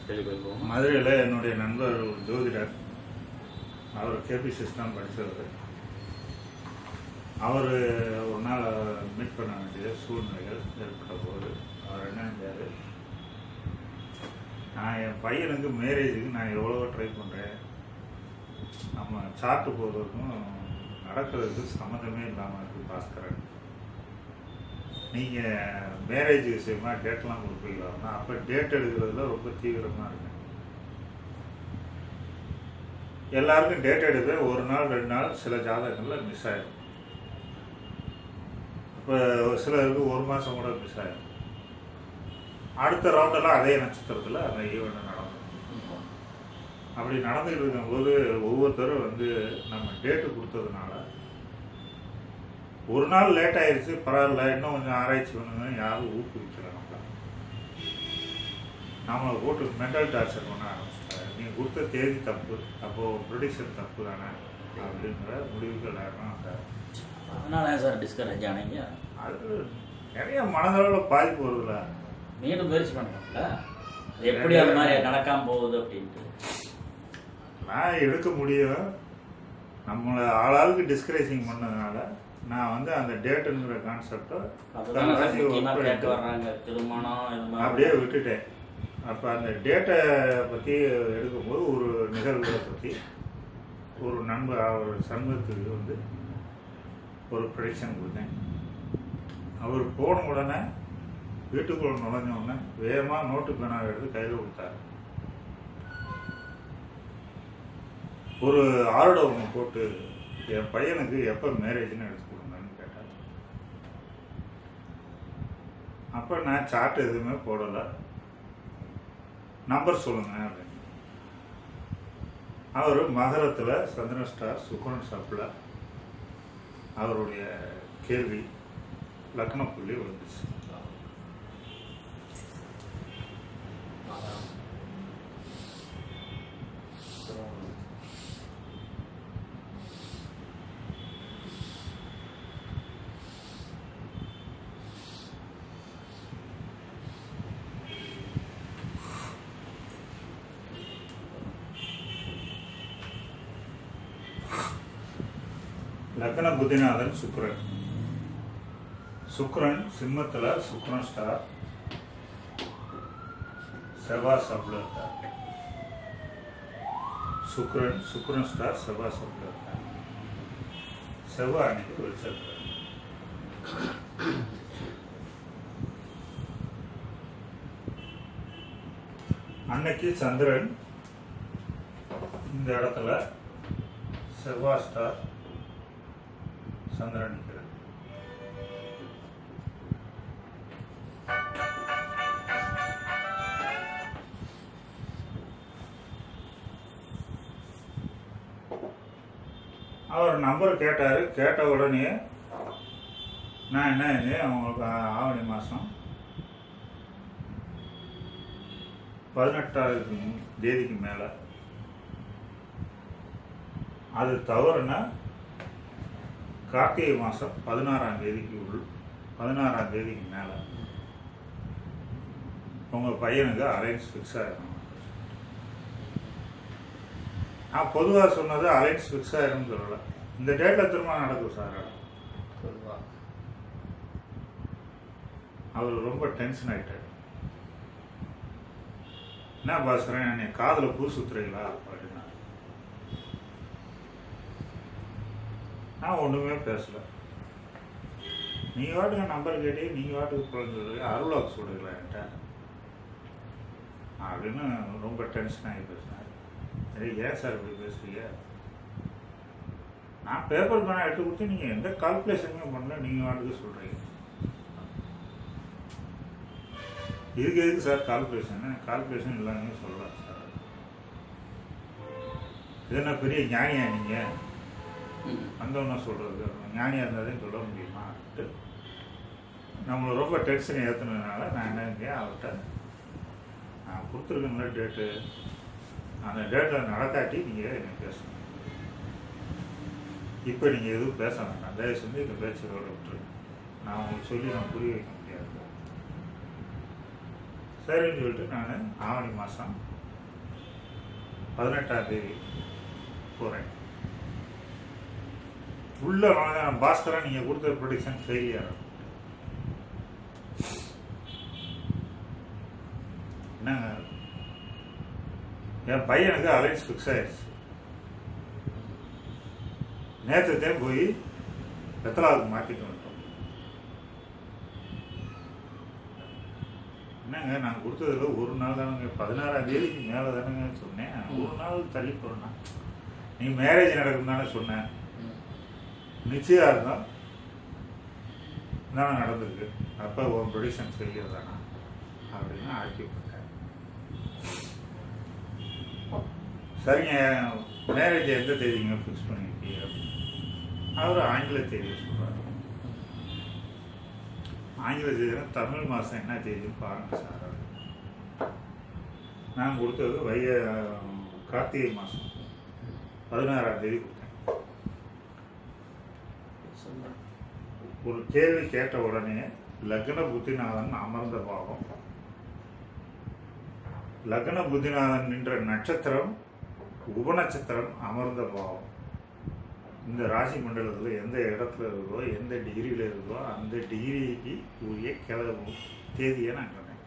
மதுரையில் என்னுடைய நண்பர் ஜோதிடர், அவர் கேபி சிஸ்டம் படித்தவர். அவர் ஒரு நாள் மீட் பண்ண வேண்டிய சூழ்நிலைகள் ஏற்பட்ட போது அவர் என்ன செஞ்சார், நான் என் பையனுக்கு மேரேஜுக்கு நான் எவ்வளவோ ட்ரை பண்ணுறேன், நம்ம சார்ட்டு போகிறதுக்கும் நடக்கிறதுக்கு சம்மந்தமே இல்லாமல் இருக்குது பாஸ்கரன், நீங்கள் மேரேஜ் விஷயமா டேட்லாம் கொடுப்பீங்களா? அப்போ டேட் எடுக்கிறதுல ரொம்ப தீவிரமாக இருக்கேன். எல்லாருக்கும் டேட் எடுக்க ஒரு நாள் 2 நாள் சில ஜாதகங்களில் மிஸ் ஆகிடும். இப்போ சிலருக்கு 1 மாதம் கூட மிஸ் ஆகிடும். அடுத்த ரவுண்டெல்லாம் அதே நட்சத்திரத்தில் அந்த ஈவெண்ட் நடக்கும். அப்படி நடந்துகிட்டு இருக்கும்போது ஒவ்வொருத்தரும் நம்ம டேட்டு கொடுத்ததுனால ஒரு நாள் லேட் ஆயிடுச்சு, பரவாயில்ல, இன்னும் கொஞ்சம் ஆராய்ச்சி பண்ணுங்கன்னு யாரும் ஊக்குவிக்கல. நம்மளை போட்டு மென்டல் டார்ச்சர் பண்ண ஆரம்பிச்சிட்டாங்க. நீங்கள் கொடுத்த தேதி தப்பு, அப்போது ப்ரொடிக்ஷன் தப்பு தானே அப்படிங்கிற முடிவுக்கு எல்லாரும். அதனால சார் டிஸ்கரேஜ் ஆனீங்க? அது நிறைய மனதளவில் பாதிப்பு வருதுல்ல. மீண்டும் முயற்சி பண்ணுறோம்ல, எப்படி அது மாதிரி நடக்காமல் போகுது அப்படின்ட்டு. நான் எடுக்க முடியும். நம்மளை ஆளாளுக்கு டிஸ்கரேஜிங் பண்ணதுனால நான் அந்த டேட்டுங்கிற கான்செப்டை திருமணம் அப்படியே விட்டுட்டேன். அப்போ அந்த டேட்டை பற்றி எடுக்கும்போது ஒரு நிகழ்வுகளை பற்றி ஒரு நண்பர் அவர் சண்முகத்துக்கு ஒரு ப்ரெடிக்ஷன் கொடுத்தேன். அவர் போன உடனே வீட்டுக்குள்ள நுழைஞ்ச உடனே வேகமாக நோட்டு பேனாவை எடுத்து கையில் கொடுத்தாரு. ஒரு ஆர்டர் ஒன்று போட்டு என் பையனுக்கு எப்போ மேரேஜ்னு எடுத்து கொடுங்கன்னு கேட்டார். அப்போ நான் சார்ட் எதுவுமே போடலை, நம்பர் சொல்லுங்க அப்படின்னு. அவர் மகரத்தில் சந்திரன் ஸ்டார் சுக்ரன் சப்பில் அவருடைய கேள்வி லக்ன புள்ளி வந்துச்சு. லக்ன புத்திநாதன் சுக்ரன். சுக்ரன் சிம்மத்தில் சுக்ரன் ஸ்டார், செவ்வாய் சப்ல இருக்கார். சுக்ரன் ஸ்டார் செவ்வாய் சப்ல இருக்கார். செவ்வாய் அன்னைக்கு வெளிச்சிருக்கார். அன்னைக்கு சந்திரன் இந்த இடத்துல செவ்வாய் ஸ்டார் சந்திரன் நிற்கிறார். அவர் நம்பர் கேட்டார். கேட்ட உடனே நான் என்ன அவங்களுக்கு ஆவணி மாதம் 18ஆம் தேதிக்கு மேலே அது தவறுனா கார்த்திகை மாதம் 16ஆம் தேதிக்கு மேலே உங்கள் பையனுக்கு அலைன்ஸ் ஃபிக்ஸ் ஆகிடும். நான் பொதுவாக சொன்னது அலைன்ஸ் ஃபிக்ஸ் ஆகிடும்னு சொல்லலை. இந்த டேட்டில் திருமணம் நடக்கும் சார். அவர் ரொம்ப டென்ஷன் ஆகிட்டார். என்ன பாஸ்கரன், என்னை காதில் பூ சுத்துறீங்களா அப்படின்னா. நான் ஒன்றுமே பேசலை. நீங்கள் வாட்டுக்கு நம்பர் கேட்டி நீங்கள் வாட்டுக்கு குழந்தை அருளாக்கு சொல்கிறீங்களா என்கிட்ட அப்படின்னு ரொம்ப டென்ஷன் ஆகி பேசினார். சரி, ஏன் சார் இப்படி பேசுறீங்க? நான் பேப்பர் பேனா எடுத்து கொடுத்து நீங்கள் எந்த கால்குலேஷனுமே பண்ணல, நீங்கள் வாட்டுக்கு சொல்கிறீங்க. இதுக்கு எதுக்கு சார் கால்குலேஷன் எல்லாமே சொல்லலாம் சார். இது என்ன பெரிய ஞானியா நீங்கள்? வந்தவொன்னா சொல்கிறது ஞானியாக இருந்தாலே சொல்ல முடியுமா? நம்மளை ரொம்ப டென்ஷன் ஏற்றுனதுனால நான் என்ன அவர்கிட்ட நான் கொடுத்துருக்கேங்களா டேட்டு, அந்த டேட்டில் நடக்காட்டி நீங்கள் என்ன பேசணும். இப்போ நீங்கள் எதுவும் பேச வேண்டாம், தயவு செஞ்சு இந்த பேச்சரோட விட்டுருங்க. நான் உங்களுக்கு சொல்லி நான் புரிய வைக்க முடியாது. சரின்னு சொல்லிட்டு நான் ஆவணி மாதம் 18ஆம் தேதி போகிறேன். உள்ள பாஸ்கரன் நீங்கள் கொடுத்த ப்ரொடிக்ஷன் ஃபெயிலியர். என்னங்க, என் பையனுக்கு அலைன்ஸ் ஃபிக்ஸ் ஆயிடுச்சு. நேற்றுத்தையும் போய் வெத்தலாவுக்கு மாற்றிட்டு வந்துட்டோம். என்னங்க நான் கொடுத்ததுல ஒரு நாள் தானுங்க, 16ஆம் தேதிக்கு மேலே தானுங்க சொன்னேன். ஒரு நாள் தள்ளி போகிறேன்னா நீ மேரேஜ் நடக்கும் தானே சொன்னேன். நிச்சயார்த்தம் தானே நடந்திருக்கு. அப்போ உன் ப்ரொடிக்ஷன் ஃபெயிலியர் தானா அப்படின்னு ஆக்கி விட்டேன். சரிங்க, மேரேஜ் எந்த தேதிங்க ஃபிக்ஸ் பண்ணியிருக்கீங்க? அவர் ஆங்கில தேதியை சொல்கிறார். ஆங்கில தேதினா தமிழ் மாதம் என்ன தேதின்னு பாருங்கள் சார். நான் கொடுத்தது கார்த்திகை மாதம் 16ஆம் தேதி கொடுத்தேன். ஒரு கேள்வி கேட்ட உடனே லக்ன புத்திநாதன் அமர்ந்த பாவம், லக்ன புத்திநாதன் நின்ற நட்சத்திரம் உபநட்சத்திரம் அமர்ந்த பாவம், இந்த ராசி மண்டலத்தில் எந்த இடத்துல இருக்கோ எந்த டிகிரியில் இருக்கோ அந்த டிகிரிக்கு உரிய கிளம்பு தேதியை நான் சொன்னேன்.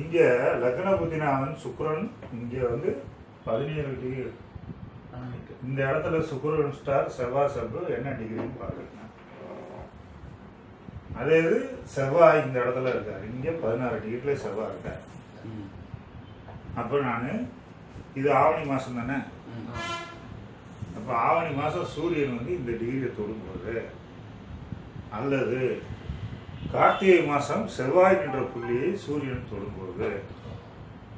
இங்கே லக்ன புத்திநாதன் சுக்கிரன் இங்கே 17 டிகிரி. இந்த இடத்துல சுக்கிரன் ஸ்டார் செவ்வாய் சப்பு என்ன டிகிரின்னு பார்க்குறேன். அதே இது செவ்வாய் இந்த இடத்துல இருக்காரு, இங்கே 16 டிகிரியில் செவ்வாய் இருக்கார். அப்போ நான் இது ஆவணி மாதம் தானே, அப்போ ஆவணி மாதம் சூரியன் இந்த டிகிரியை தொடும்போது அல்லது கார்த்திகை மாதம் செவ்வாய் என்ற புள்ளியை சூரியன் தொடும்போது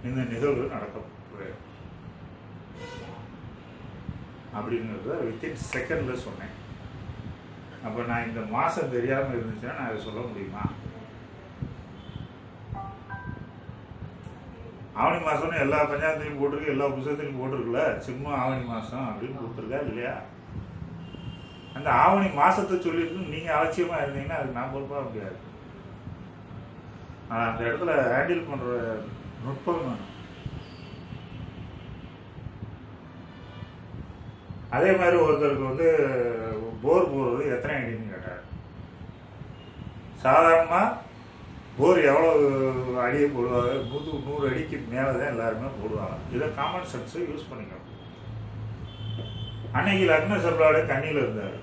இந்த நிகழ்வு நடக்கப்போகுது அப்படிங்கிறத வித்தின் செகண்டில் சொன்னேன். அப்போ நான் இந்த மாதம் தெரியாமல் இருந்துச்சுன்னா நான் அதை சொல்ல முடியுமா? ஆவணி மாதம்னு எல்லா பஞ்சாயத்துலையும் போட்டிருக்கு, எல்லா புத்தகத்திலையும் போட்டிருக்குல்ல, சும்மா ஆவணி மாதம் அப்படின்னு கொடுத்துருக்கா இல்லையா? அந்த ஆவணி மாதத்தை சொல்லியிருக்கு. நீங்கள் அலட்சியமாக இருந்தீங்கன்னா அதுக்கு நான் பொறுப்பாக முடியாது. அந்த இடத்துல ஹேண்டில் பண்ணுற நுட்பம் வேணும். அதே மாதிரி ஒருத்தருக்கு போர் போடுறது எத்தனை அடின்னு கேட்டார். சாதாரணமாக போர் எவ்வளோ அடியை போடுவாங்க? 100 அடிக்கு மேலே தான் எல்லாருமே போடுவாங்க. இதை காமன் சென்ஸை யூஸ் பண்ணிக்கணும். அன்னைக்கு லக்ன சப்ளாட கண்ணியில் இருந்தார்.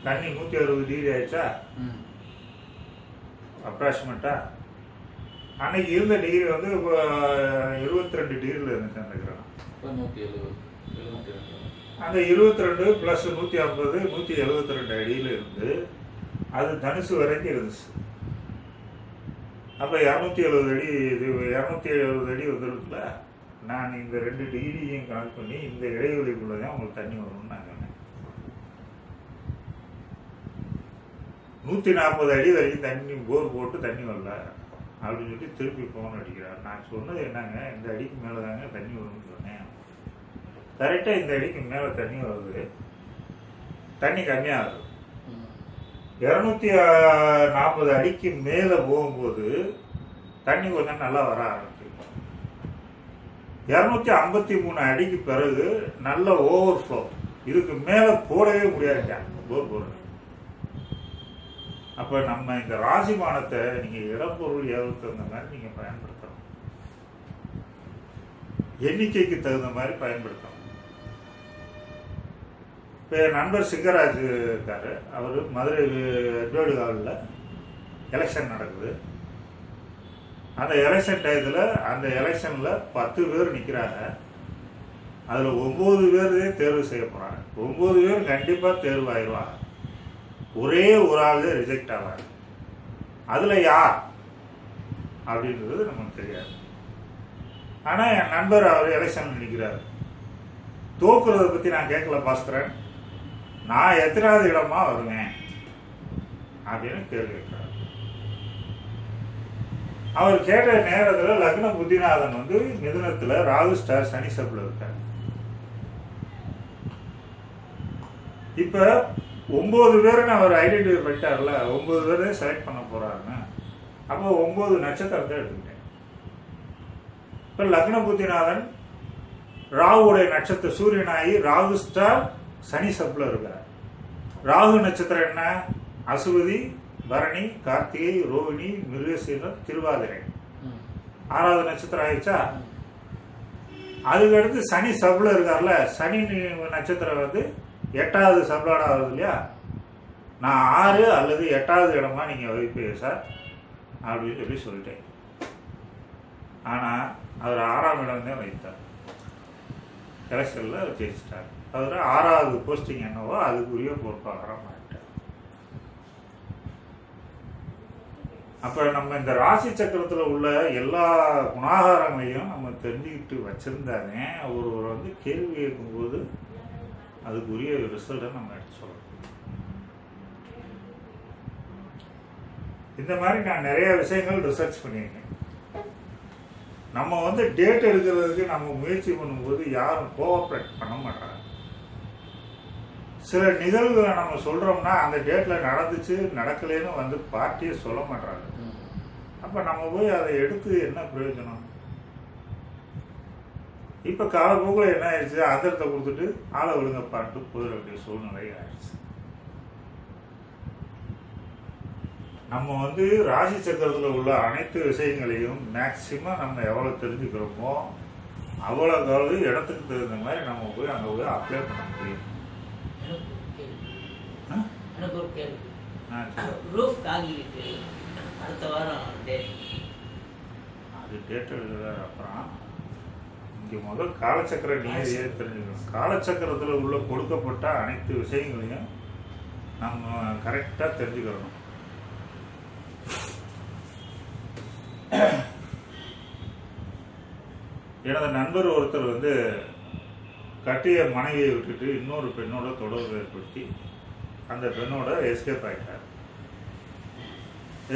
கண்ணி 160 டிகிரி ஆயிடுச்சா அப்ராக்சிமேட்டா. அன்னைக்கு இருந்த டிகிரி 22 டிகிரியில் இருந்துச்சு அந்த கிரகம். அந்த 22 + 150 172 அடியில் இருந்து அது தனுசு வரைக்கும் இருந்துச்சு. அப்போ 270 அடி, இது 270 அடி வந்துருக்குல்ல. நான் இந்த 2 டிகிரியையும் கனெக்ட் பண்ணி இந்த இடைவெளிக்குள்ளே தான் உங்களுக்கு தண்ணி வரும்னு நான் சொன்னேன். 140 அடி வரைக்கும் தண்ணி போர் போட்டு தண்ணி வரல அப்படின்னு சொல்லி திருப்பி ஃபோன் அடிக்கிறார். நான் சொன்னது என்னங்க, இந்த அடிக்கு மேலே தாங்க தண்ணி வரும்னு சொன்னேன். கரெக்டாக இந்த அடிக்கு மேலே தண்ணி வருது, தண்ணி கம்மியாகுது. 240 அடிக்கு மேலே போகும்போது தண்ணி கொஞ்சம் நல்லா வர ஆரம்பிக்கும். 253 அடிக்கு பிறகு நல்ல ஓவர்ஃப்ளோ. இதுக்கு மேலே போடவே முடியாதுங்க போர் போடுறது. அப்போ நம்ம இந்த ராசிமானத்தை நீங்கள் இடப்பொருள் ஏவுக்கு தகுந்த மாதிரி நீங்கள் பயன்படுத்தணும், எண்ணிக்கைக்கு தகுந்த மாதிரி பயன்படுத்தணும். இப்போ என் நண்பர் சிங்கராஜ் இருக்கார். அவர் மதுரை எட்வர்டு ஹாலில் எலெக்ஷன் நடக்குது. அந்த எலெக்ஷன் டயத்தில் அந்த எலெக்ஷனில் 10 பேர் நிற்கிறாங்க. அதில் 9 பேர் தேர்வு செய்ய போகிறாங்க. 9 பேர் கண்டிப்பாக தேர்வாயிடுவாங்க. ஒரே ஒரு ஆள் ரிஜெக்ட் ஆவார். அதில் யார் அப்படின்றது நமக்கு தெரியாது. ஆனால் என் நண்பர் அவர் எலெக்ஷன் நிற்கிறார். தோக்குறதை பற்றி நான் கேட்கல பாஸ்கரன், நான் எத்தனாவது இடமா வருவேன் அப்படின்னு கேள்வி கேட்கிறார். அவர் கேட்ட நேரத்தில் லக்ன புத்திநாதன் மிதுனத்தில் ராகு ஸ்டார் சனி சப்ல இருக்கார். இப்போ 9 பேருன்னு அவர் ஐடென்டிஃபை பண்ணிட்டார்ல, 9 பேரையும் செலக்ட் பண்ண போகிறாருன்னு. அப்போ 9 நட்சத்திரத்தை எடுத்துக்கிட்டேன். இப்போ லக்ன புத்திநாதன் ராகுடைய நட்சத்திர சூரியனாகி ராகு ஸ்டார் சனி சப்பில் இருக்கிறார். ராகு நட்சத்திரம் என்ன? அசுவதி, பரணி, கார்த்திகை, ரோகிணி, மிருகசீரம், திருவாதிரை. 6வது நட்சத்திரம் ஆயிடுச்சா? அதுக்கடுத்து சனி சப்ல இருக்கார்ல, சனி நட்சத்திரம் வந்து 8வது சப்ளாட் ஆகுது இல்லையா? நான் 6 அல்லது 8வது இடமா நீங்கள் வைப்பீங்க சார் அப்படின்னு சொல்லிட்டேன். ஆனால் அவர் 6ஆம் இடம் தான் வைத்தார். எலெக்ஷனில் ஜெயிச்சிட்டார். அவர் 6வது போஸ்டிங் என்னவோ அதுக்குரிய பொறுப்பாக மாட்டார். அப்போ நம்ம இந்த ராசி சக்கரத்தில் உள்ள எல்லா குணாகாரங்களையும் நம்ம தெரிஞ்சுக்கிட்டு வச்சுருந்தானே ஒருவர் வந்து கேள்வி கேட்கும்போது அதுக்குரிய ரிசல்ட்டை நம்ம எடுத்து சொல்லணும். இந்த மாதிரி நான் நிறைய விஷயங்கள் ரிசர்ச் பண்ணியிருக்கேன். நம்ம வந்து டேட் எடுக்கிறதுக்கு நம்ம முயற்சி பண்ணும்போது யாரும் கோஆப்ரேட் பண்ண மாட்டாங்க. சில நிகழ்வுகளை நம்ம சொல்கிறோம்னா அந்த டேட்டில் நடந்துச்சு நடக்கலைன்னு வந்து பார்ட்டியை சொல்ல மாட்டாங்க. அப்போ நம்ம போய் அதை எடுத்து என்ன பிரயோஜனம்? இப்போ காலப்போக்கில் என்ன ஆயிடுச்சு, அதிரத்தை கொடுத்துட்டு ஆளை ஒழுங்க பாட்டு போயிட வேண்டிய சூழ்நிலை ஆயிடுச்சு. நம்ம வந்து ராசி சக்கரத்தில் உள்ள அனைத்து விஷயங்களையும் மேக்சிமம் நம்ம எவ்வளோ தெரிஞ்சுக்கிறோமோ அவ்வளோக்காவது இடத்துக்கு தகுந்த மாதிரி நம்ம போய் அங்கே போய் அப்ளை பண்ண முடியும். எனக்கு ஒரு கேள்வி. ரூப் காங்கிட்டு அடுத்த வாரம் டேட். அது டேட் எழுதுறாரு. அப்புறம் இங்கே முதல் காலச்சக்கர நியதியை தெரிஞ்சுக்கணும். காலச்சக்கரத்தில் உள்ள கொடுக்கப்பட்ட அனைத்து விஷயங்களையும் நம்ம கரெக்டாக தெரிஞ்சுக்கிறோம். எனது நண்பர் ஒருத்தர் வந்து கட்டிய மனைவியை விட்டுட்டு இன்னொரு பெண்ணோட தொடர்பு ஏற்படுத்தி அந்த பெண்ணோட எஸ்கேப் ஆகிட்டார்.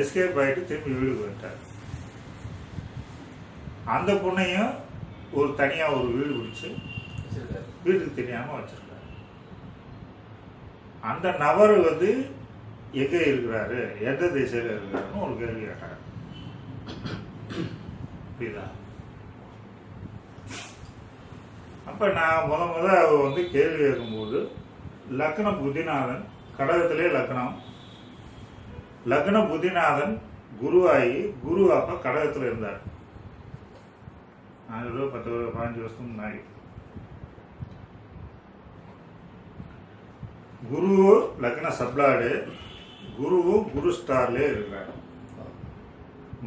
எஸ்கேப் ஆகிட்டு திரும்பி வீடுக்கு வந்துட்டார். அந்த பொண்ணையும் ஒரு தனியாக ஒரு வீடு பிடிச்சி வீட்டுக்கு தெரியாமல் வச்சிருக்காரு. அந்த நபர் வந்து எங்கே இருக்கிறாரு, எந்த திசையில் இருக்கிறாருன்னு ஒரு கேள்வி கேட்டார். புரியுதா? அப்போ நான் அவர் வந்து கேள்வி கேட்கும்போது லக்னம் புத்திநாதன் கடகத்திலே லக்ன புத்திநாதன் குருவாகி குரு அப்போ கடகத்தில் இருந்தார். 10 15 வருஷத்துக்கு முன்னாடி குரு லக்ன சப்ளாடு, குருவும் குரு ஸ்டார்லே இருக்கிறார்.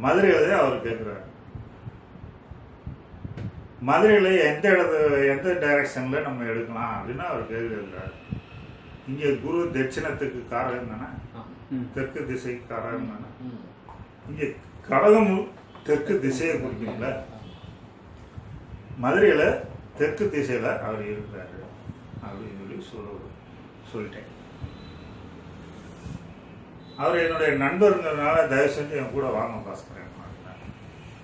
மதுரையிலே அவர் கேட்குறாரு, மதுரையில் எந்த டைரக்ஷனில் நம்ம எடுக்கலாம் அப்படின்னு அவர் கேள்வி கேட்குறாரு. இங்கே குரு தட்சிணத்துக்கு காரகம் தானே, தெற்கு திசைக்கு காரகம் தானே. இங்கே கடகமும் தெற்கு திசையை குறிக்கணும்ல. மதுரையில் தெற்கு திசையில் அவர் இருக்கிறாரு அப்படின்னு சொல்லிட்டேன். அவர் என்னுடைய நண்பருங்கிறதுனால தயவு செஞ்சு என் கூட வாங்க பாஸ்கரன்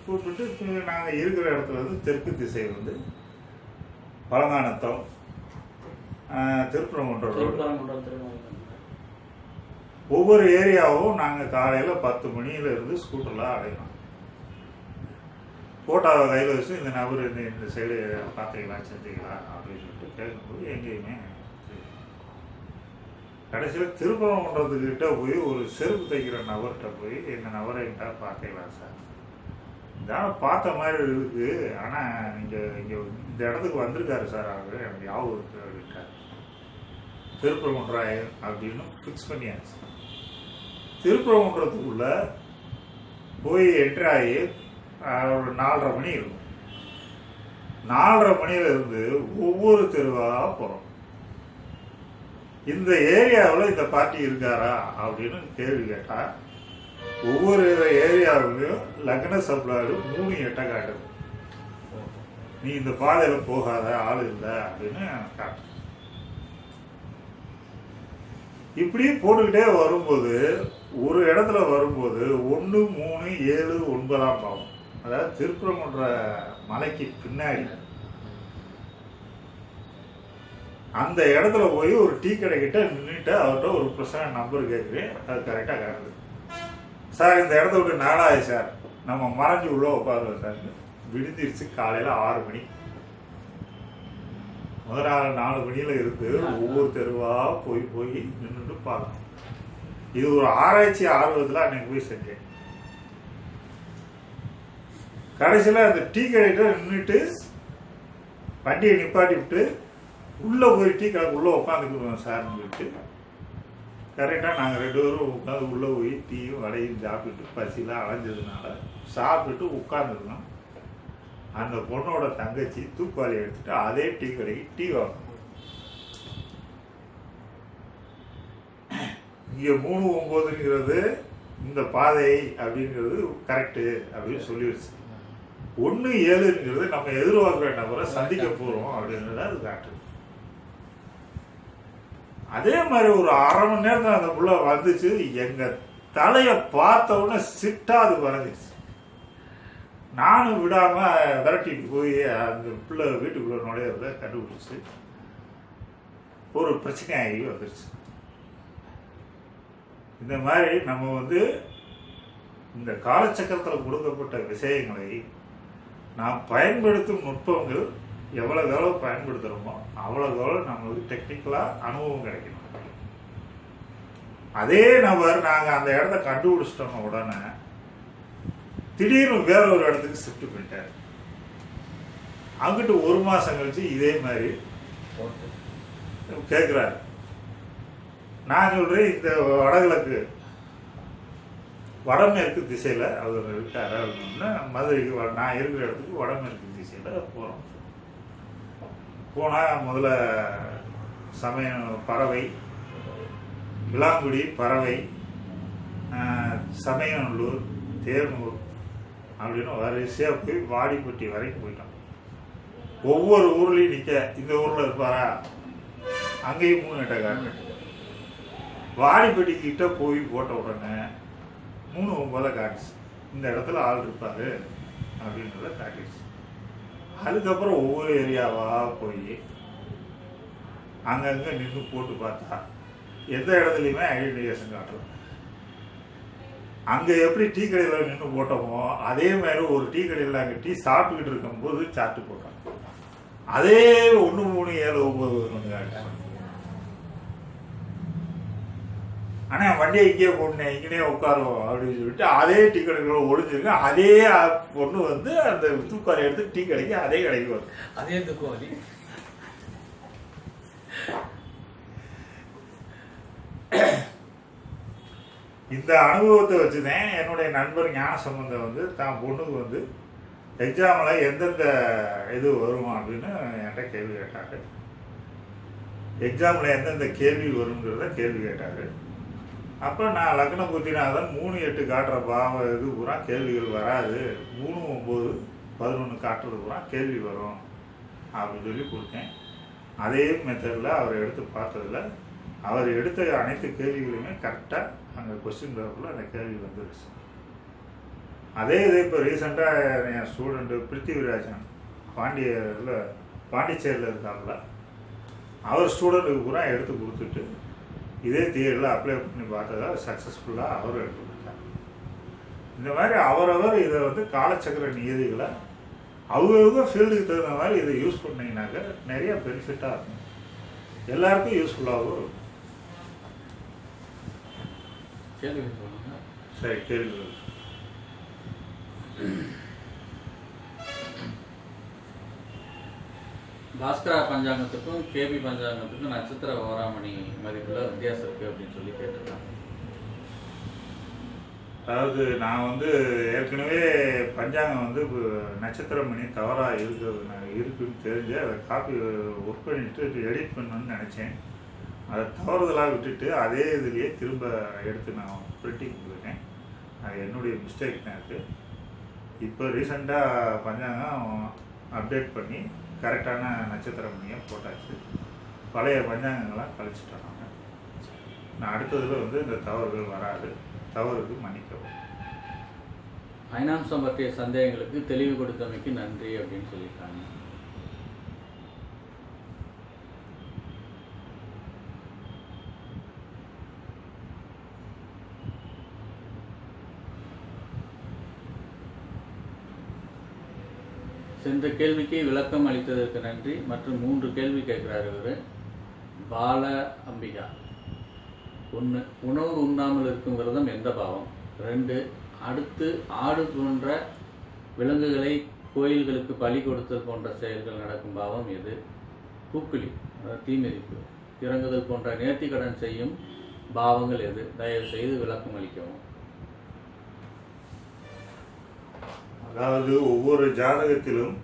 கூப்பிட்டு நாங்கள் இருக்கிற இடத்துல வந்து தெற்கு திசை வந்து பழங்கானத்தம், திருப்பரங்குன்றம் ரோடு, ஒவ்வொரு ஏரியாவும் நாங்கள் காலையில் 10 மணியிலிருந்து ஸ்கூட்டரில் அடையணும். ஃபோட்டோவை கையில் வச்சு இந்த நபர் இந்த சைடு பார்த்தீங்களா செஞ்சீங்களா அப்படின்னு சொல்லிட்டு கேட்கும்போது எங்கேயுமே கடைசியில் திருப்பரங்குன்றத்துக்கிட்ட போய் ஒரு செருப்பு தைக்கிற நபர்கிட்ட போய் இந்த நபரை எங்கிட்ட பார்த்தீங்களா சார், இதான பார்த்த மாதிரி இருக்குது, ஆனால் இங்கே இந்த இடத்துக்கு வந்திருக்காரு சார் அவர் எனக்கு ஞாபகம் இருக்குது அப்படின்ட்டார். திருப்பரங்குன்றம் அப்படின்னு ஃபிக்ஸ் பண்ணியாச்சு. திருப்பரங்குன்றத்துக்குள்ள போய் என்ட்ரி ஆகி ஒரு 4:30 மணி இருக்கும். 4:30 மணியிலிருந்து ஒவ்வொரு தெருவாக போகிறோம். இந்த ஏரியாவில் இந்த பார்ட்டி இருக்காரா அப்படின்னு கேள்வி கேட்டால் ஒவ்வொரு ஏரியாவிலையும் லக்ன சப்ளாடு 3 எட்டை காட்டுது. நீ இந்த பாதையில் போகாத, ஆள் இல்லை அப்படின்னு காட்டு. இப்படி போட்டுக்கிட்டே வரும்போது ஒரு இடத்துல வரும்போது 1, 3, 7, 9ஆம் பாவம், அதாவது திருப்பரங்குன்ற மலைக்கு பின்னாடி அந்த இடத்துல போய் ஒரு டீ கடைக்கிட்ட நின்றுட்டு அவர்கிட்ட ஒரு பர்சனல் நம்பர் கேட்குறேன். அது கரெக்டாக காட்டுது. சார் இந்த இடத்த விட்டு நாளாயி சார், நம்ம மறைஞ்சு உள்ள உட்காருவோம் சார். விடுஞ்சிருச்சு. காலையில் 6 மணி. முதல் நாள் 4 மணியில் இருந்து ஒவ்வொரு தெருவாக போய் போய் நின்றுட்டு பார்க்கணும். இது ஒரு ஆராய்ச்சி ஆர்வத்தில் அன்னைக்கு போய் செஞ்சேன். கடைசியில் அந்த டீ கடைகிட்ட நின்றுட்டு வண்டியை நிப்பாட்டி விட்டு உள்ளே போய் டீ கடை உள்ளே உட்காந்துக்குவோம் சார்னு சொல்லிட்டு கரெக்டாக நாங்கள் 2 பேரும் உட்காந்து உள்ளே போய் டீயும் வடையும் சாப்பிட்டுட்டு பசிலாம் அலைஞ்சதுனால சாப்பிட்டுட்டு உட்காந்துருந்தோம். அந்த பொண்ணோட தங்கச்சி தூக்குவாளி எடுத்துட்டு அதே டீ கடைக்கு டீ வாங்கணும். இங்கே 3-9ங்கிறது இந்த பாதை அப்படிங்கிறது கரெக்டு அப்படின்னு சொல்லிடுச்சு. 1-7ங்கிறது நம்ம எதிர்பார்க்குற நபரை சந்திக்க போகிறோம் அப்படிங்கிறத அது காட்டுது. அதே மாதிரி ஒரு 1/2 மணி நேரத்தில் அந்த புள்ள வந்துச்சு. எங்கள் தலையை பார்த்த உடனே சிட்டாக அது வரைஞ்சிச்சு. நானும் விடாமல் விரட்டிட்டு போய் அந்த பிள்ளை வீட்டுக்குள்ளே நுழையிறத கண்டுபிடிச்சி ஒரு பிரச்சனையாகி வந்துருச்சு. இந்த மாதிரி நம்ம வந்து இந்த காலச்சக்கரத்தில் கொடுக்கப்பட்ட விஷயங்களை நாம் பயன்படுத்தும் நுட்பங்கள் எவ்வளோக்கு எவ்வளோ பயன்படுத்துகிறோமோ அவ்வளோக்கு எவ்வளோ நம்மளுக்கு டெக்னிக்கலாக அனுபவம் கிடைக்கணும். அதே நபர் நாங்கள் அந்த இடத்த கண்டுபிடிச்சிட்டோம் உடனே திடீர்னு வேற ஒரு இடத்துக்கு ஷிஃப்ட் பண்ணிட்டார். அங்கிட்டு 1 மாதம் கழிச்சு இதே மாதிரி கேட்குறாரு. நான் சொல்கிறேன், இந்த வடகிழக்கு வடமேற்கு திசையில் அவர் இருக்காரு அப்படின்னா மதுரைக்கு நான் இருக்கிற இடத்துக்கு வடமேற்கு திசையில் போகிறோம். போனால் முதல்ல சமயம் பறவை, விளாங்குடி, பறவை, சமயநல்லூர், தேர்னூர் அப்படின்னு வரிசையாக போய் வாடிப்பட்டி வரைக்கும் போயிட்டோம். ஒவ்வொரு ஊர்லேயும் நிற்க இந்த ஊரில் இருப்பாரா, அங்கேயும் 3 எட்டக்காரன். வாடிப்பட்டிக்கிட்ட போய் போட்ட உடனே 3-9 காட்டுச்சு. இந்த இடத்துல ஆள் இருப்பார் அப்படின்றத காட்டிடுச்சு. அதுக்கப்புறம் ஒவ்வொரு ஏரியாவாக போய் அங்கங்கே நின்று போட்டு பார்த்தா எந்த இடத்துலையுமே ஐடென்டிஃபிகேஷன் காட்டுறோம். அங்கே எப்படி டீ கடையில் நின்று போட்டோமோ அதே மாதிரி ஒரு டீ கடையில் அங்கே டீ சாப்பிட்டுக்கிட்டு இருக்கும்போது சாப்பிட்டு போட்டோம். அதே 1-3-7-9 காட்டுச்சு. ஆனால் வண்டியை இங்கேயே போடனேன், இங்கேயே உட்காருவோம் அப்படின்னு சொல்லிட்டு அதே டீ கடைகளை ஒழிஞ்சிருக்கு. அதே பொண்ணு வந்து அந்த தூக்குவாரி எடுத்து டீ கடைக்கு அதே கடைக்கு வரும். அதே தூக்குவாரி. இந்த அனுபவத்தை வச்சுதான் என்னுடைய நண்பர் ஞான சம்பந்தம் வந்து தான் பொண்ணுக்கு வந்து எக்ஸாமில் எந்தெந்த இது வரும் அப்படின்னு என்கிட்ட கேள்வி கேட்டாரு. எக்ஸாமில் எந்தெந்த கேள்வி வருங்கிறத கேள்வி கேட்டார். அப்போ நான் லக்ன புத்திநாதன் 3-8 காட்டுற பாவ இது பூரா கேள்விகள் வராது, 3-9-11 காட்டுறது பூரா கேள்வி வரும் அப்படின்னு சொல்லி கொடுத்தேன். அதே மெத்தடில் அவர் எடுத்து பார்த்ததில் அவர் எடுத்த அனைத்து கேள்விகளுமே கரெக்டாக அங்கே கொஸ்டின் பேப்பரில் அந்த கேள்வி வந்துருச்சு. அதே இது இப்போ ரீசெண்டாக என் ஸ்டூடெண்ட்டு பிருத்திவிராஜன் பாண்டிச்சேரியில் இருக்காங்கள, அவர் ஸ்டூடெண்ட்டுக்கு பூரா எடுத்து கொடுத்துட்டு இதே தியரியில் அப்ளை பண்ணி பார்த்ததா சக்ஸஸ்ஃபுல்லாக அவர் எடுத்து கொடுத்தார். இந்த மாதிரி அவரவர் இதை வந்து காலச்சக்கர நியதிகளை அவங்க ஃபீல்டுக்கு தகுந்த மாதிரி இதை யூஸ் பண்ணிங்கனாக்க நிறைய பெனிஃபிட்டாக இருக்கும், எல்லாருக்கும் யூஸ்ஃபுல்லாகவும் இருக்கும். கேள்வி சொல்லுங்க. சரி, கேள்வி. பாஸ்கரா பஞ்சாங்கத்துக்கும் கேபி பஞ்சாங்கத்துக்கும் நட்சத்திர ஓராமணி மதிப்புல வித்தியாசம் இருக்கு அப்படின்னு சொல்லி கேட்டிருக்காங்க. அதாவது நான் வந்து ஏற்கனவே பஞ்சாங்கம் வந்து நட்சத்திர மணி தவறாக இருக்குன்னு தெரிஞ்சு அதை காப்பி ஒர்க் பண்ணிட்டு எடிட் பண்ணணும்னு நினச்சேன். அதை தவறுதலாக விட்டுட்டு அதே இதுலேயே திரும்ப எடுத்து நான் பிரிண்டிங் கொடுத்தேன். அது என்னுடைய மிஸ்டேக் தான் இருக்குது. இப்போ ரீசெண்டாக பஞ்சாங்கம் அப்டேட் பண்ணி கரெக்டான நட்சத்திர மணியை போட்டாச்சு. பழைய பஞ்சாங்கங்கள்லாம் கழிச்சிட்டோம். நான் அடுத்ததில் வந்து இந்த தவறுகள் வராது, தவறுக்கு மன்னிக்கவும். ஐநாம்சம் பற்றிய சந்தேகங்களுக்கு தெளிவு கொடுத்தமைக்கு நன்றி அப்படின்னு சொல்லியிருக்காங்க. சென்ற கேள்விக்கு விளக்கம் அளித்ததற்கு நன்றி. மற்றும் 3 கேள்வி கேட்கிறார் இவர். பால அம்பிகா. 1, உணவு உண்ணாமல் இருக்கும் விரதம் எந்த பாவம்? 2, அடுத்து ஆடு போன்ற விலங்குகளை கோயில்களுக்கு பலி கொடுத்தல் போன்ற செயல்கள் நடக்கும் பாவம் எது? பூக்குழி, தீமிதிப்பு, இறங்குதல் போன்ற நேர்த்திக்கடன் செய்யும் பாவங்கள் எது? தயவு செய்து விளக்கம் அளிக்கவும். அதாவது ஒவ்வொரு ஜாதகத்திலும்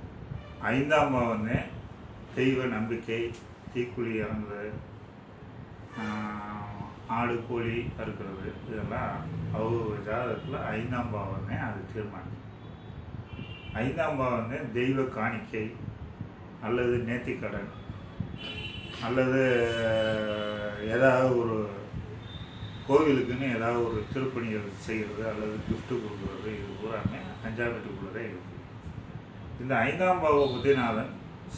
5ஆம் பாவம்னே தெய்வ நம்பிக்கை, தீக்குழி இறங்குறது, ஆடு கோழி அறுக்கிறது, இதெல்லாம் ஒவ்வொரு ஜாதகத்தில் 5ஆம் பாவம்னே அது தீர்மானம். 5ஆம் பாவம்னே தெய்வ காணிக்கை அல்லது நேர்த்திக்கடன் அல்லது ஏதாவது ஒரு கோவிலுக்குன்னு ஏதாவது ஒரு திருப்பணிகள் செய்கிறது அல்லது கிஃப்ட்டு கொடுக்குறது, இது பூராமே 5ஆம் வீட்டுக்குள்ளே இருக்குது. இந்த 5ஆம் பாவ புத்திநாதன்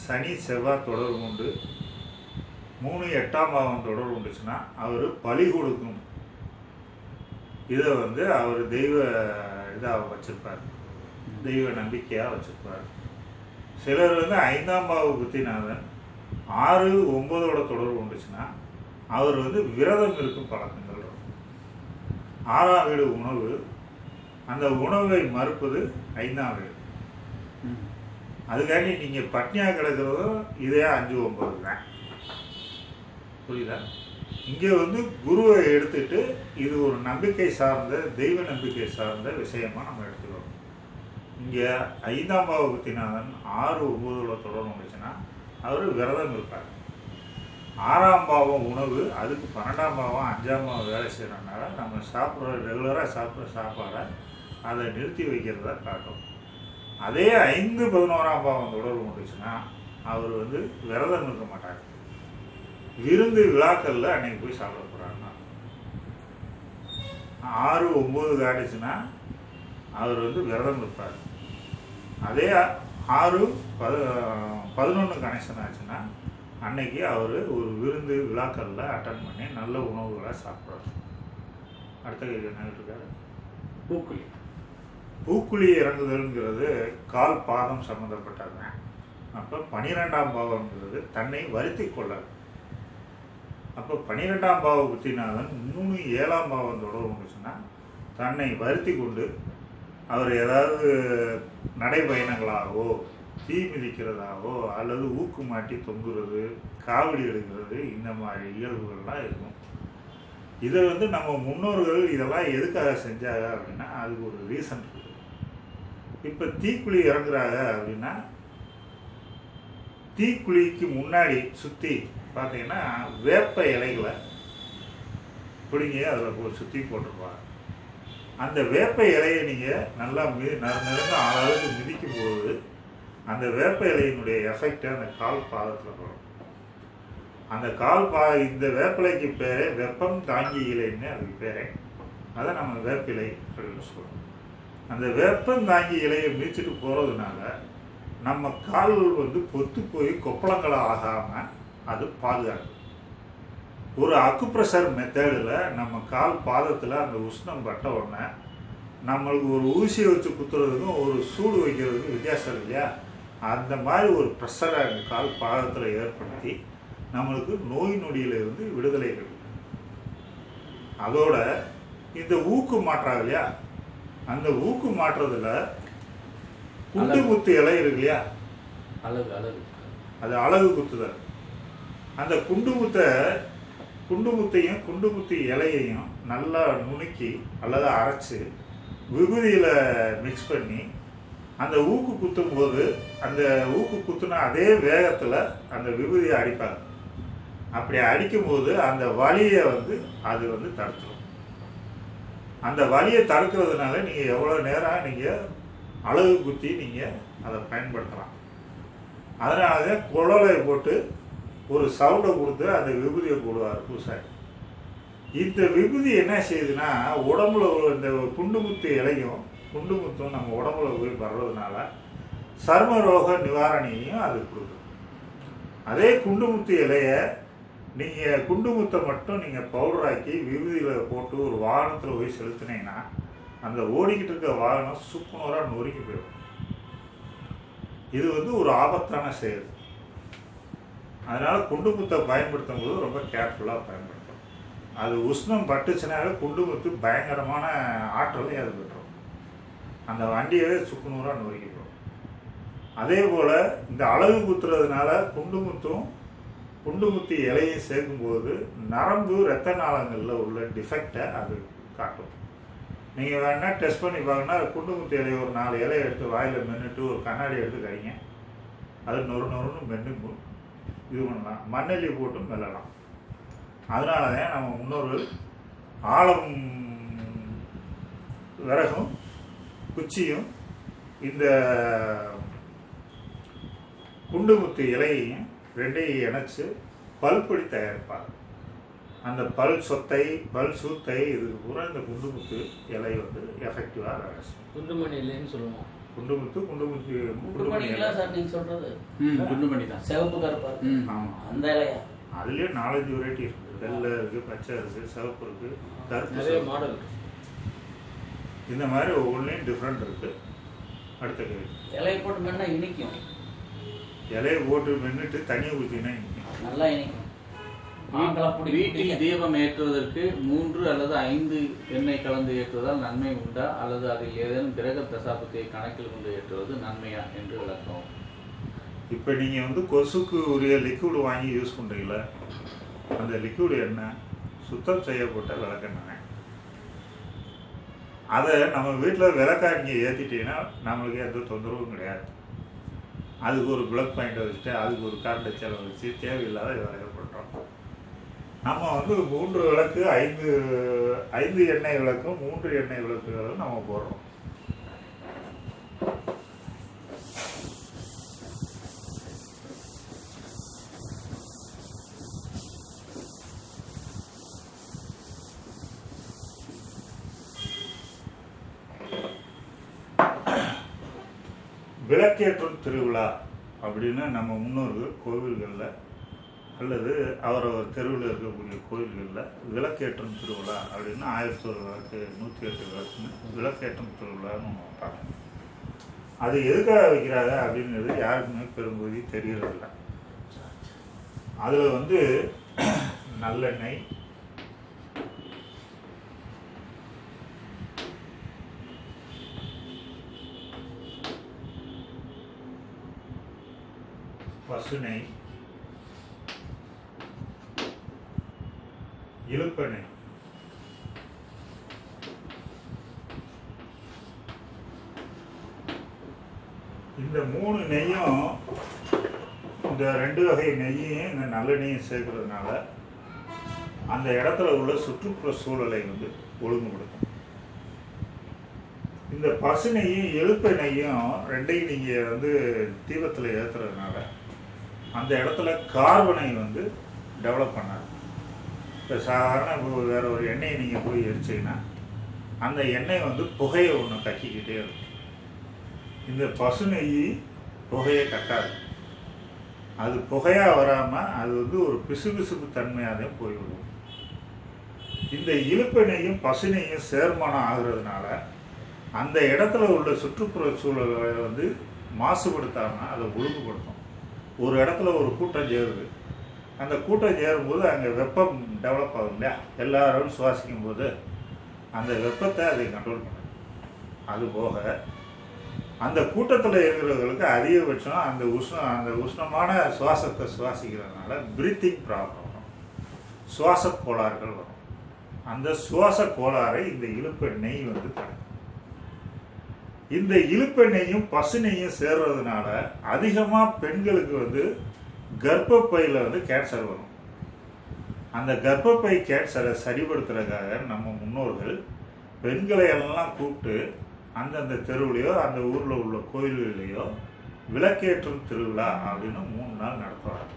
சனி செவ்வாய் தொடர்பு உண்டு. 3 8ஆம் பாவம் தொடர்பு உண்டுச்சுன்னா அவர் பலி கொடுக்கும் இதை அவர் தெய்வ இதாக வச்சுருப்பார், தெய்வ நம்பிக்கையாக வச்சுருப்பார். சிலர் 5ஆம் பாவ புத்திநாதன் 6 9ஓட தொடர்பு உண்டுச்சுன்னா அவர் விரதம் இருக்கும் பழக்கங்கள். 6ஆம் வீடு உணவு, அந்த உணவை மறுப்பது 5ஆம் வீடு. அதுக்காண்டி நீங்கள் பட்னியாக கிடக்கிறதும் இதே 5 9 தான். புரியுதா? இங்கே குருவை எடுத்துட்டு இது ஒரு நம்பிக்கை சார்ந்த தெய்வ நம்பிக்கை சார்ந்த விஷயமா நம்ம எடுத்துக்கிறோம். இங்கே 5ஆம் பாவ புத்திநாதன் 6 9ஓட தொடர்பு வந்துச்சுன்னா அவர் விரதம் இருப்பார். 6ஆம் பாவம் உணவு, அதுக்கு 12ஆம் பாவம் 5ஆம் பாவம் வேலை செய்கிறனால நம்ம சாப்பிட்ற ரெகுலராக சாப்பிட்ற சாப்பாடை அதை நிறுத்தி வைக்கிறதா காட்டும். அதே 5 11ஆம் பாவம் தொடர்பு வந்துச்சுன்னா அவர் விரதம் இருக்க மாட்டார். விருந்து விழாக்களில் அன்னைக்கு போய் சாப்பிட போகிறாருன்னா 6 9 காட்டுச்சுன்னா அவர் விரதம் இருப்பார். அதே 6 11 கனெக்ஷன் ஆச்சுன்னா அன்னைக்கு அவர் ஒரு விருந்து விழாக்களில் அட்டன் பண்ணி நல்ல உணவுகளை சாப்பிட்றாரு. அடுத்த கேள்வி என்ன இருக்காரு? பூக்குழி. பூக்குழி இறங்குதல்ங்கிறது கால் பாதம் சம்மந்தப்பட்டது. அப்போ 12ஆம் பாவம்ங்கிறது தன்னை வருத்தி கொள்ளாது. அப்போ 12ஆம் பாவ புத்திநாதன் 3 7ஆம் பாவம் தொடர்பு வந்துச்சுன்னா தன்னை வருத்தி கொண்டு அவர் ஏதாவது நடைபயணங்களாகவோ தீ மிதிக்கிறதாகவோ அல்லது ஊக்கு மாட்டி தொங்குறது, காவடி எடுக்கிறது, இந்த மாதிரி இயல்புகள்லாம் இருக்கும். இதை நம்ம முன்னோர்கள் இதெல்லாம் எதுக்காக செஞ்சாங்க அப்படின்னா அதுக்கு ஒரு ரீசன் இருக்குது. இப்போ தீக்குழி இறங்குறாங்க அப்படின்னா தீக்குழிக்கு முன்னாடி சுற்றி பார்த்தீங்கன்னா வேப்ப இலைகளை பிடிங்கி அதில் சுற்றி போட்டிருப்பாங்க. அந்த வேப்ப இலையை நீங்கள் நல்லா நறுங்க ஆளாளுக்கு மிதிக்கும் போது அந்த வேப்ப இலையினுடைய எஃபெக்ட் அந்த கால் பாதத்தில் வரும். அந்த இந்த வேப்பிலைக்கு பேரே வெப்பம் தாங்கி இலைன்னு அதுக்கு பேரே. அதை நம்ம வேப்பிலை அப்படின்னு சொல்கிறோம். அந்த வெப்பம் தாங்கி இலையை மிதிச்சுட்டு போகிறதுனால நம்ம கால் பொத்து போய் கொப்பளங்களை ஆகாமல் அது பாதுகாக்கும். ஒரு அக்குப்ரெஷர் மெத்தடில் நம்ம கால் பாதத்தில் அந்த உஷ்ணம் பட்ட உடனே நம்மளுக்கு ஒரு ஊசியை வச்சு குத்துறதுக்கும் ஒரு சூடு வைக்கிறதுக்கும் வித்தியாசம் இல்லையா? அந்த மாதிரி ஒரு ப்ரெஷரை அந்த கால் பாதத்தில் ஏற்படுத்தி நம்மளுக்கு நோய் நொடியிலிருந்து விடுதலை கிடைக்கும். அதோட இந்த ஊக்கு மாற்றாங்க இல்லையா, அந்த ஊக்கு மாற்றுறதுல குண்டு குத்து இலை இருக்கு இல்லையா, அது அழகு குத்துதல். அந்த குண்டு முத்தையும் குண்டு முத்து இலையையும் நல்லா நுணுக்கி அல்லது அரைச்சி விபூதியில் மிக்ஸ் பண்ணி அந்த ஊக்கு குத்தும் போது அந்த ஊக்கு குத்துனா அதே வேகத்தில் அந்த விபூதியை அடிப்பாங்க. அப்படி அடிக்கும்போது அந்த வலியை அது தடுத்துடும். அந்த வலியை தடுக்கிறதுனால நீங்கள் எவ்வளோ நேரம் நீங்கள் அழகு குத்தி நீங்கள் அதை பயன்படுத்தலாம். அதனால தான் குழலை போட்டு ஒரு சவுண்டை கொடுத்து அந்த விபூதியை போடுவார் பூசாரி. இந்த விபூதி என்ன செய்யுதுன்னா உடம்புல இந்த குண்டுமுத்து இலையும் குண்டுமுத்தும் நம்ம உடம்புல போய் வர்றதுனால சர்ம ரோக நிவாரணியையும் அது கொடுக்கும். அதே குண்டுமுத்து இலையை நீங்கள் குண்டுமுத்தை மட்டும் நீங்கள் பவுடராக்கி விபூதியில் போட்டு ஒரு வாகனத்தில் போய் செலுத்தினீங்கன்னா அந்த ஓடிக்கிட்டு இருக்க வாகனம் சுக்குநூறாக நொறுக்கி போயிடும். இது வந்து ஒரு ஆபத்தான செயல். அதனால் குண்டுமுத்தை பயன்படுத்தும் போது ரொம்ப கேர்ஃபுல்லாக பயன்படுத்தணும். அது உஷ்ணம் பட்டுச்சுனாவே குண்டுமுத்து பயங்கரமான ஆற்றலை அது பெற்றோம். அந்த வண்டியவே சுக்குநூறாக நொறுக்கிடும். அதே போல் இந்த அழகு குத்துறதுனால குண்டுமுத்தி இலையை சேர்க்கும்போது நரம்பு இரத்த நாளங்களில் உள்ள டிஃபெக்டை அது காட்டும். நீங்கள் வேணால் டெஸ்ட் பண்ணி பார்க்கணுன்னா குண்டுமுத்தி இலையை ஒரு 4 இலையை எடுத்து வாயில் மென்னுட்டு ஒரு கண்ணாடி எடுத்து கறிங்க. அது நொறுன்னு மென்னு இது பண்ணலாம். மண்ணெல்லி போட்டு மெல்லலாம். அதனால தான் நம்ம முன்னோர்கள் ஆழம் விறகும் குச்சியும் இந்த குண்டுமுத்து இலையையும் ரெண்டையும் இணைச்சி பல்பொடி தயாரிப்பாங்க. அந்த பல் சூத்தை இதுக்கு பூரா இந்த குண்டுமுத்து இலை வந்து எஃபெக்டிவாக வேலை செய்யும். குண்டுமணி இல்லைன்னு சொல்லுவோம். குண்டுமணி சார் நீங்கள் சொல்கிறது குண்டுமணி தான். சிவப்பு கருப்பா. ஆமாம், அந்த இலையா? அதுலேயே 4-5 வெரைட்டி இருக்குது. வெள்ளை இருக்குது, பச்சை இருக்குது, சிவப்பு இருக்குது, கருப்பு, நிறைய மாடல். இந்த மாதிரி ஒவ்வொன்றையும் டிஃப்ரெண்ட் இருக்குது. அடுத்த கேள்வி. இலையை போட்டு மென்னா இனிக்கும். இலையை போட்டு மென்னுட்டு தண்ணியை ஊற்றினா இனிக்கும், நல்லா இனிக்கும். வீட்டில் தீபம் ஏற்றுவதற்கு 3 அல்லது 5 எண்ணெய் கலந்து ஏற்றுவதால் நன்மை உண்டா, அல்லது அதில் ஏதேனும் கிரக தசாபத்தியை கணக்கில் கொண்டு ஏற்றுவது நன்மையா என்று விளக்கம். இப்போ நீங்கள் வந்து கொசுக்கு உரிய லிக்விட் வாங்கி யூஸ் பண்ணுறீங்களா? அந்த லிக்விட் என்ன சுத்தம் செய்யப்பட்ட விளக்கெண்ணெய். அதை நம்ம வீட்டில் விளக்காக நீங்கள் ஏற்றிட்டீங்கன்னா நம்மளுக்கு எந்த தொந்தரவும் கிடையாது. அதுக்கு ஒரு பிளக் பாயிண்ட்டை வச்சுட்டு அதுக்கு ஒரு கரண்ட் செலவு வச்சு தேவையில்லாத விளக்க பண்ணுறோம். நம்ம வந்து 3 விளக்கு 5 எண்ணெய் விளக்கும் 3 எண்ணெய் விளக்குகளும் நம்ம போடுறோம். விளக்கேற்றும் திருவிழா அப்படின்னு நம்ம முன்னோர்கள் கோவில்களில் அல்லது அவரவர் தெருவில் இருக்கக்கூடிய கோயில்களில் விளக்கேற்றும் திருவிழா அப்படின்னு 1001 விளக்கு 108 விளக்குன்னு விளக்கேற்றும் திருவிழான்னு ஒன்று வைப்பாங்க. அது எதுக்காக வைக்கிறாங்க அப்படிங்கிறது யாருக்குமே பெரும்பகுதி தெரியறதில்லை. அதில் வந்து நல்லெண்ணெய், பசுநெய், இழுப்பெண்ணெய், இந்த 3 நெய்யும், இந்த 2 வகை நெய்யையும் இந்த நல்லெண்ணெயும் சேர்க்கறதுனால அந்த இடத்துல உள்ள சுற்றுப்புற சூழலை வந்து ஒழுங்குபடுத்தும். இந்த பசுநெய்யும் இழுப்பெண்ணெய்யும் ரெண்டையும் நீங்கள் வந்து தீபத்தில் ஏற்றுறதுனால அந்த இடத்துல கார்பனை வந்து டெவலப் பண்ணாது. இப்போ சாதாரண வேறு ஒரு எண்ணெயை நீங்கள் போய் எரிச்சிங்கன்னா அந்த எண்ணெய் வந்து புகையை ஒன்று கக்கிக்கிட்டே இருக்கும். இந்த பசுநெய் புகையை கக்காது. அது புகையாக வராமல் அது வந்து ஒரு பிசுபிசுப்பு தன்மையாக தான் போய்விடும். இந்த இழுப்பெண்ணெயும் பசுநெய்யும் சேர்மானம் ஆகுறதுனால அந்த இடத்துல உள்ள சுற்றுப்புற சூழலை வந்து மாசுபடுத்தாமல் அதை ஒழுங்குபடுத்தும். ஒரு இடத்துல ஒரு கூட்டம் சேருது, அந்த கூட்டம் சேரும்போது அங்கே வெப்பம் டெவலப் ஆகும் இல்லையா, எல்லாரும் சுவாசிக்கும் போது அந்த வெப்பத்தை அதை கண்ட்ரோல் பண்ணும். அதுபோக அந்த கூட்டத்தில் இருக்கிறவங்களுக்கு அதிகபட்சம் அந்த உஷ்ணமான சுவாசத்தை சுவாசிக்கிறதுனால பிரீத்திங் ப்ராப்ளம் வரும், சுவாச கோளாறுகள் வரும். அந்த சுவாச கோளாறை இந்த இழுப்பெண்ணெய் வந்து தடுக்கும். இந்த இழுப்பெண்ணெயும் பசுநெய்யும் சேர்றதுனால அதிகமாக பெண்களுக்கு வந்து கர்ப்பப்பையில் வந்து கேன்சர் வரும். அந்த கர்ப்பப்பை கேன்சரை சரிப்படுத்துறதுக்காக நம்ம முன்னோர்கள் பெண்களை எல்லாம் கூப்பிட்டு அந்தந்த தெருவுலையோ அந்த ஊரில் உள்ள கோயில்கள்லையோ விளக்கேற்றும் திருவிழா அப்படின்னு 3 நாள் நடத்துவாங்க.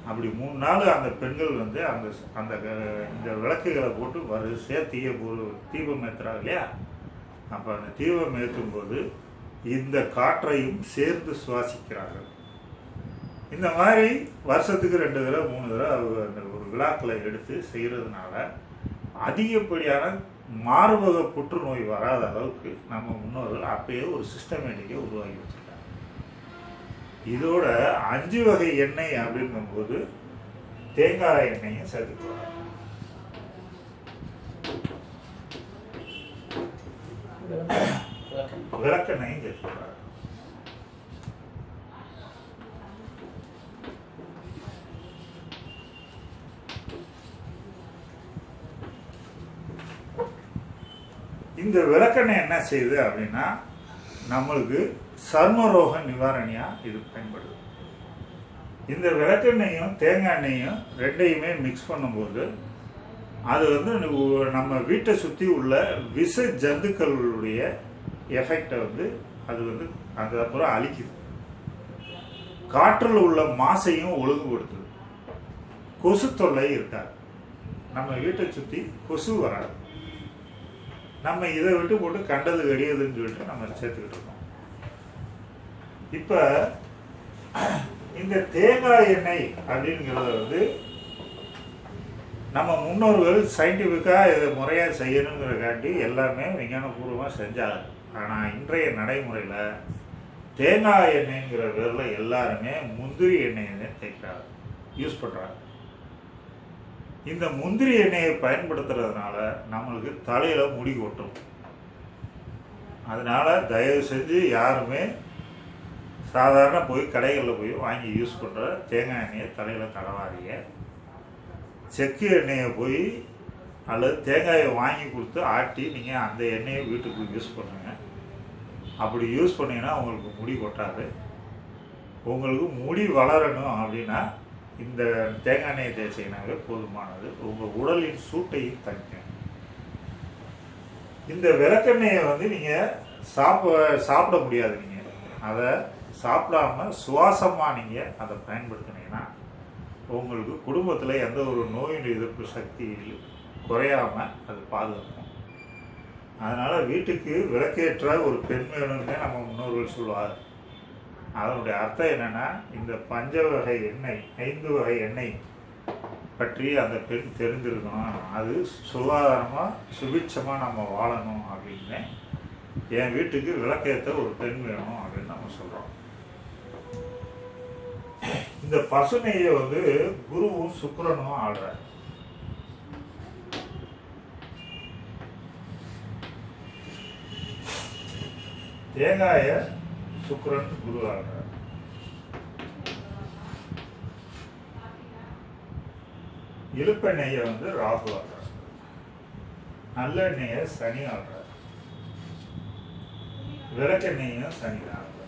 அப்படி 3 நாள் அந்த பெண்கள் வந்து அந்த இந்த விளக்குகளை போட்டு வரிசையாக தீபம் ஏற்றுறாங்க இல்லையா. அப்போ அந்த தீபம் ஏற்றும்போது இந்த காற்றையும் சேர்ந்து சுவாசிக்கிறார்கள். இந்த மாதிரி வருஷத்துக்கு 2 தடவை 3 தடவை அந்த ஒரு விழாக்களை எடுத்து செய்கிறதுனால அதிகப்படியான மார்பக புற்றுநோய் வராத அளவுக்கு நம்ம முன்னோர்கள் அப்பயே ஒரு சிஸ்டமேட்டிக்கை உருவாக்கி வச்சுருக்காங்க. இதோட 5 வகை எண்ணெய் அப்படிங்கும்போது தேங்காய் எண்ணெயும் சேர்த்துக்குவாங்க. விளக்கெண்ணெயும் சேர்த்துக்குவாங்க. இந்த விளக்கெண்ணெய் என்ன செய்யுது அப்படின்னா நம்மளுக்கு சர்மரோக நிவாரணியாக இது பயன்படுது. இந்த விளக்கெண்ணெயும் தேங்காய் எண்ணெயும் ரெண்டையுமே மிக்ஸ் பண்ணும்போது அது வந்து நம்ம வீட்டை சுற்றி உள்ள விஷ ஜந்துக்களுடைய எஃபெக்டை வந்து அது வந்து அந்த அப்புறம் அழிக்குது. காற்றில் உள்ள மாசையும் ஒழுங்குபடுத்துது. கொசு தொல்லை இருக்காது. நம்ம வீட்டை சுற்றி கொசு வராது. நம்ம இதை விட்டு போட்டு கண்டது கடியதுன்னு சொல்லிட்டு நம்ம சேர்த்துக்கிட்டு இருக்கோம். இப்போ இந்த தேங்காய் எண்ணெய் அப்படிங்கிறத வந்து நம்ம முன்னோர்கள் சயின்டிஃபிக்காக இதை முறையாக செய்யணுங்கிறக்காண்டி எல்லாமே விஞ்ஞானபூர்வமாக செஞ்சாங்க. ஆனால் இன்றைய நடைமுறையில் தேங்காய் எண்ணெய்ங்கிற பேரில் எல்லாருமே முந்திரி எண்ணெயை தேய்க்கிறாங்க, யூஸ் பண்ணுறாங்க. இந்த முந்திரி எண்ணெயை பயன்படுத்துறதுனால நம்மளுக்கு தலையில் முடி கொட்டும். அதனால தயவு செஞ்சு யாருமே சாதாரண போய் கடைகளில் போய் வாங்கி யூஸ் பண்ணுற தேங்காய் எண்ணெயை தலையில் தடவாதீங்க. செக்கு எண்ணெயை போய் அல்லது தேங்காயை வாங்கி கொடுத்து ஆட்டி நீங்கள் அந்த எண்ணெயை வீட்டுக்கு யூஸ் பண்ணுங்கள். அப்படி யூஸ் பண்ணிங்கன்னா உங்களுக்கு முடி கொட்டாது. உங்களுக்கு முடி வளரணும் அப்படின்னா இந்த தேங்காய் எண்ணெயை தேய்ச்சிங்கனாவே போதுமானது. உங்கள் உடலின் சூட்டையும் தணிக்கும். இந்த விளக்கெண்ணெயை வந்து நீங்கள் சாப்பிட முடியாது. நீங்கள் அதை சாப்பிடாம சுவாசமாக நீங்கள் அதை பயன்படுத்தினீங்கன்னா உங்களுக்கு குடும்பத்தில் எந்த ஒரு நோய் எதிர்ப்பு சக்தி குறையாமல் அது பாதுகாக்கும். அதனால் வீட்டுக்கு விளக்கேற்ற ஒரு பெண் வேணும்னே நம்ம முன்னோர்கள் சொல்லுவார். அதனுடைய அர்த்தம் என்னென்னா இந்த பஞ்ச வகை எண்ணெய் 5 வகை எண்ணெய் பற்றி அந்த பெண் தெரிஞ்சிருக்கணும். அது சுகாதாரமாக சுபிட்சமாக நம்ம வாழணும் அப்படின்னு என் வீட்டுக்கு விளக்கேற்ற ஒரு பெண் வேணும் அப்படின்னு நம்ம சொல்கிறோம். இந்த பசுனையை வந்து குருவும் சுக்கிரனும் ஆடுறார். தேங்காய சுக்கிரன் குரு ஆடுறார். இழுப்பெண்ணெயை வந்து ராகு ஆடுறார். நல்லெண்ணெயை சனி ஆடுறார். விளக்கெண்ணெயும் சனி ஆடுறார்.